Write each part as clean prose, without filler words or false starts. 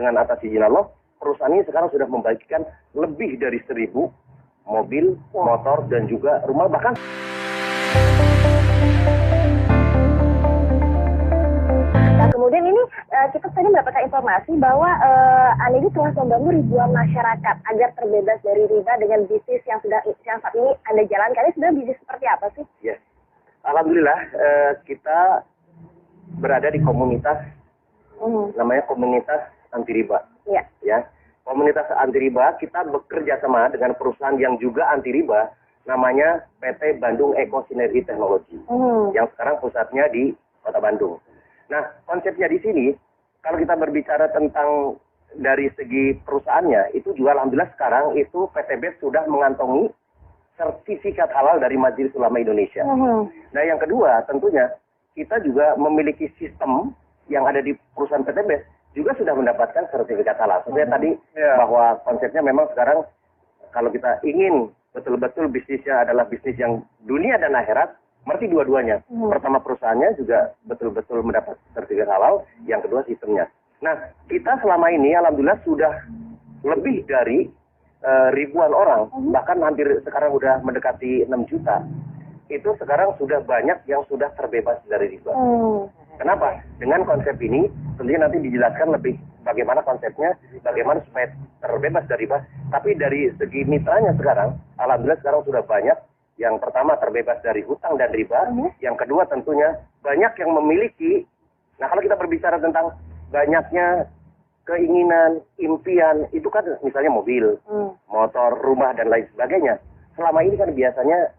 dengan atas izin Allah, perusahaan ini sekarang sudah membagikan lebih dari 1.000 mobil, motor, dan juga rumah, bahkan kemudian ini kita tadi mendapatkan informasi bahwa Anda ini telah membantu ribuan masyarakat agar terbebas dari riba dengan bisnis yang saat ini Anda jalankan. Ini sebenarnya bisnis seperti apa sih? Yes. Alhamdulillah kita berada di komunitas namanya komunitas anti riba. Iya. Ya. Komunitas anti riba, kita bekerja sama dengan perusahaan yang juga anti riba, namanya PT Bandung Eko Sinergi Teknologi, yang sekarang pusatnya di Kota Bandung. Nah, konsepnya di sini, kalau kita berbicara tentang dari segi perusahaannya, itu juga alhamdulillah sekarang itu PTB sudah mengantongi sertifikat halal dari Majelis Ulama Indonesia. Nah, yang kedua tentunya kita juga memiliki sistem yang ada di perusahaan PTB juga sudah mendapatkan sertifikat halal. Sebenarnya tadi bahwa konsepnya memang sekarang kalau kita ingin betul-betul bisnisnya adalah bisnis yang dunia dan akhirat, berarti dua-duanya. Pertama perusahaannya juga betul-betul mendapat sertifikat halal, yang kedua sistemnya. Nah, kita selama ini alhamdulillah sudah lebih dari ribuan orang, bahkan hampir sekarang sudah mendekati 6 juta. Itu sekarang sudah banyak yang sudah terbebas dari riba. Kenapa? Dengan konsep ini, tentunya nanti dijelaskan lebih bagaimana konsepnya, bagaimana supaya terbebas dari riba. Tapi dari segi mitranya sekarang, alhamdulillah sekarang sudah banyak. Yang pertama terbebas dari hutang dan riba. Yang kedua tentunya banyak yang memiliki. Nah, kalau kita berbicara tentang banyaknya keinginan, impian, itu kan misalnya mobil, motor, rumah, dan lain sebagainya. Selama ini kan biasanya,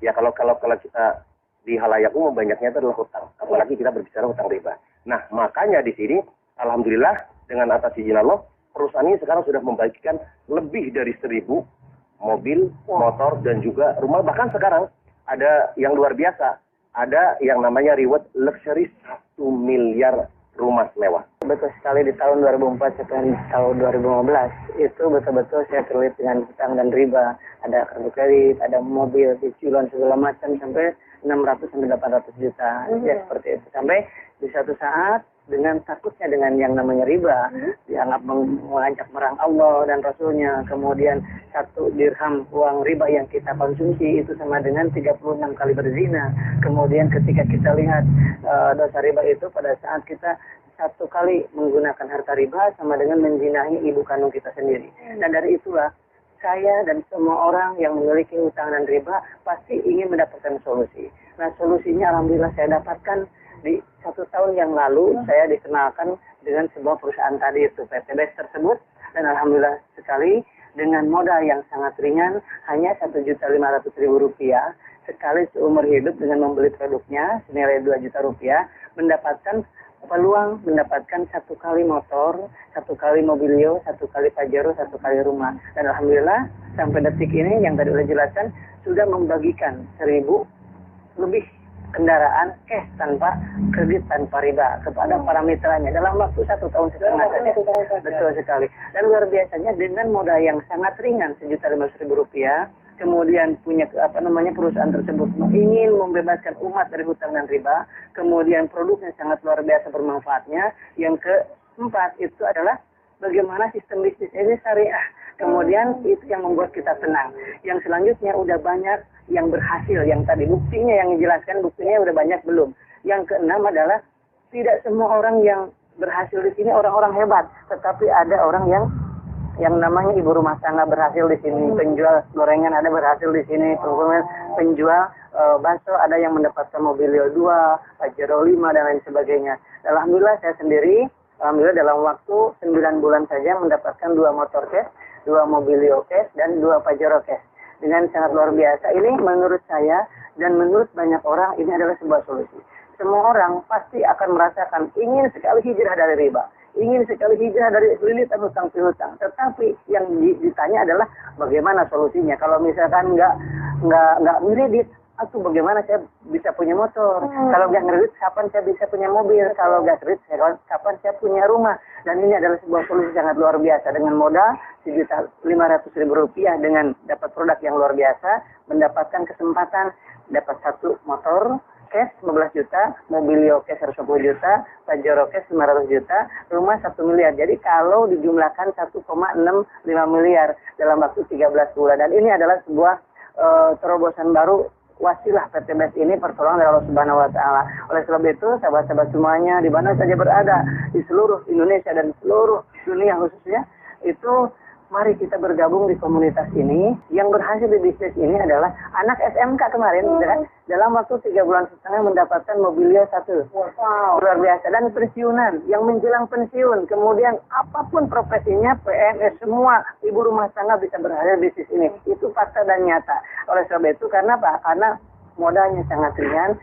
ya kalau kita di halayak umum banyaknya itu adalah hutang. Apalagi kita berbicara hutang riba. Nah, makanya di sini, alhamdulillah dengan atas izin Allah, perusahaan ini sekarang sudah membagikan lebih dari 1.000 mobil, motor, dan juga rumah. Bahkan sekarang ada yang luar biasa. Ada yang namanya reward luxury 1 miliar rumah mewah. Betul sekali, di tahun 2004 sampai tahun 2015 itu betul-betul saya terlibat dengan hutang dan riba. Ada kartu kredit, ada mobil, cicilan segala macam sampai 600 sampai 800 juta. Ya seperti itu. Sampai di satu saat dengan takutnya dengan yang namanya riba, dianggap mengancam merang Allah dan Rasulnya. Kemudian 1 dirham uang riba yang kita konsumsi itu sama dengan 36 kali berzina. Kemudian ketika kita lihat dosa riba itu pada saat kita 1 kali menggunakan harta riba sama dengan menzinahi ibu kandung kita sendiri. Dan dari itulah saya dan semua orang yang memiliki hutang dan riba pasti ingin mendapatkan solusi. Nah, solusinya alhamdulillah saya dapatkan di 1 tahun yang lalu. Saya dikenalkan dengan sebuah perusahaan tadi itu PTB tersebut, dan alhamdulillah sekali dengan modal yang sangat ringan, hanya Rp1.500.000 sekali seumur hidup dengan membeli produknya senilai Rp2 juta, mendapatkan peluang mendapatkan 1 kali motor, 1 kali mobilio, 1 kali pajero, 1 kali rumah. Dan alhamdulillah sampai detik ini yang tadi sudah jelaskan sudah membagikan 1.000 lebih kendaraan cash tanpa kredit tanpa riba kepada para mitranya dalam waktu 1 tahun setengah saja. Betul sekali. Dan luar biasanya dengan modal yang sangat ringan Rp1.500.000, kemudian punya perusahaan tersebut ingin membebaskan umat dari hutang dan riba, kemudian produknya sangat luar biasa bermanfaatnya. Yang keempat itu adalah bagaimana sistem bisnis ini syariah. Kemudian itu yang membuat kita tenang. Yang selanjutnya udah banyak yang berhasil, yang tadi buktinya yang dijelaskan, buktinya udah banyak belum. Yang keenam adalah tidak semua orang yang berhasil di sini orang-orang hebat, tetapi ada orang yang namanya ibu rumah tangga berhasil di sini, penjual gorengan ada berhasil di sini, penjual bakso ada yang mendapatkan mobilio 2, pajero 5, dan lain sebagainya. Alhamdulillah saya sendiri, alhamdulillah dalam waktu 9 bulan saja mendapatkan 2 motor cash, 2 mobilio cash, dan 2 pajero cash. Dengan sangat luar biasa. Ini menurut saya dan menurut banyak orang ini adalah sebuah solusi. Semua orang pasti akan merasakan ingin sekali hijrah dari riba, ingin sekali hijrah dari lilitan hutang piutang. Tetapi yang ditanya adalah bagaimana solusinya. Kalau misalkan nggak ngeredit, atau bagaimana saya bisa punya motor? Kalau nggak ngeredit, kapan saya bisa punya mobil? Kalau nggak kredit, kapan saya punya rumah? Dan ini adalah sebuah solusi sangat luar biasa. Dengan modal Rp1.500.000 dengan dapat produk yang luar biasa, mendapatkan kesempatan dapat 1 motor, cash 15 juta, Mobilio cash 110 juta, Pajero cash 500 juta, rumah 1 miliar. Jadi kalau dijumlahkan 1,65 miliar dalam waktu 13 bulan. Dan ini adalah sebuah terobosan baru wasilah PT BES ini pertolongan dari Allah Subhanahu wa taala. Oleh sebab itu, sahabat-sahabat semuanya di mana saja berada di seluruh Indonesia dan seluruh dunia khususnya, itu mari kita bergabung di komunitas ini. Yang berhasil di bisnis ini adalah anak SMK kemarin, kan? Dalam waktu 3 bulan setengah mendapatkan Mobilio 1. Wow, luar biasa. Dan pensiunan, yang menjelang pensiun, kemudian apapun profesinya, PNS, semua ibu rumah tangga bisa berhasil di bisnis ini. Itu fakta dan nyata. Oleh sebab itu, karena apa? Karena modalnya sangat ringan,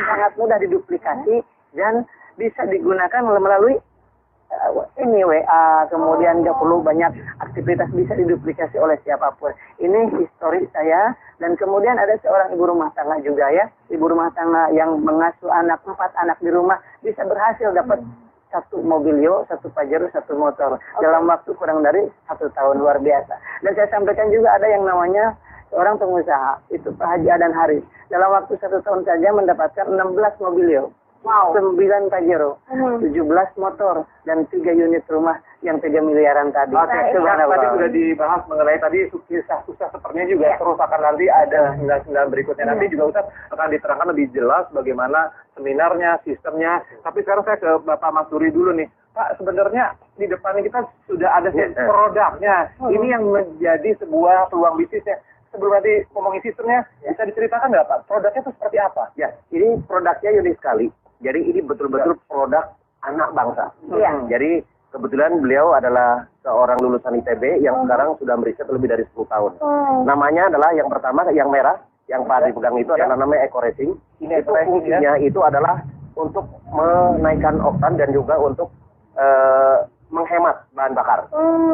sangat mudah diduplikasi, dan bisa digunakan melalui ini WA, kemudian nggak perlu banyak aktivitas, bisa diduplikasi oleh siapapun. Ini histori saya. Dan kemudian ada seorang ibu rumah tangga juga ya, ibu rumah tangga yang mengasuh 4 anak di rumah, bisa berhasil dapat 1 Mobilio, 1 Pajero, 1 motor dalam waktu kurang dari 1 tahun. Luar biasa. Dan saya sampaikan juga ada yang namanya seorang pengusaha, itu Pak Haji Adan Haris, dalam waktu 1 tahun saja mendapatkan 16 Mobilio. Wow. 9 Pajero, 17 motor, dan 3 unit rumah yang 3 miliaran tadi. Oke, tadi sudah dibahas mengenai tadi kisah sukses sepertinya juga terus akan nanti ada 9 berikutnya. Nanti juga Ustaz akan diterangkan lebih jelas bagaimana seminarnya, sistemnya. Tapi sekarang saya ke Bapak Mas Duri dulu nih. Pak, sebenarnya di depan kita sudah ada produknya. Ini yang menjadi sebuah peluang bisnisnya. Sebelum nanti ngomongin sistemnya, bisa diceritakan nggak Pak? Produknya itu seperti apa? Ya, ini produknya unik sekali. Jadi ini betul-betul produk anak bangsa. Jadi kebetulan beliau adalah seorang lulusan ITB yang sekarang sudah meriset lebih dari 10 tahun. Namanya adalah yang pertama, yang merah, yang Pak dipegang itu adalah namanya Eco Racing. Ini itu fungsinya itu adalah untuk menaikkan oktan dan juga untuk menghemat bahan bakar.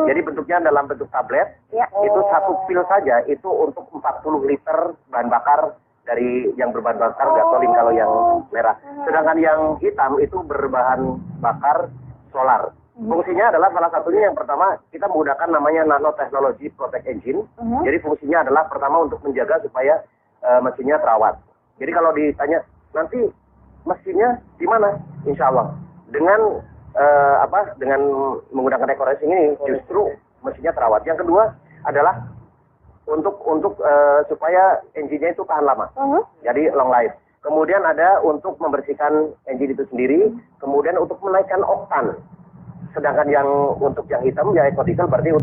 Jadi bentuknya dalam bentuk tablet. Itu 1 pil saja itu untuk 40 liter bahan bakar dari yang berbahan bakar gasolin kalau yang merah. Sedangkan yang hitam itu berbahan bakar solar. Fungsinya adalah salah satunya yang pertama kita menggunakan namanya nanotechnology protect engine. Jadi fungsinya adalah pertama untuk menjaga supaya mesinnya terawat. Jadi kalau ditanya nanti mesinnya di mana? Insya Allah dengan dengan menggunakan Eco Racing ini justru mesinnya terawat. Yang kedua adalah untuk supaya engine-nya itu tahan lama. Jadi long life. Kemudian ada untuk membersihkan engine itu sendiri, kemudian untuk menaikkan oktan. Sedangkan yang untuk yang hitam ya eco diesel berarti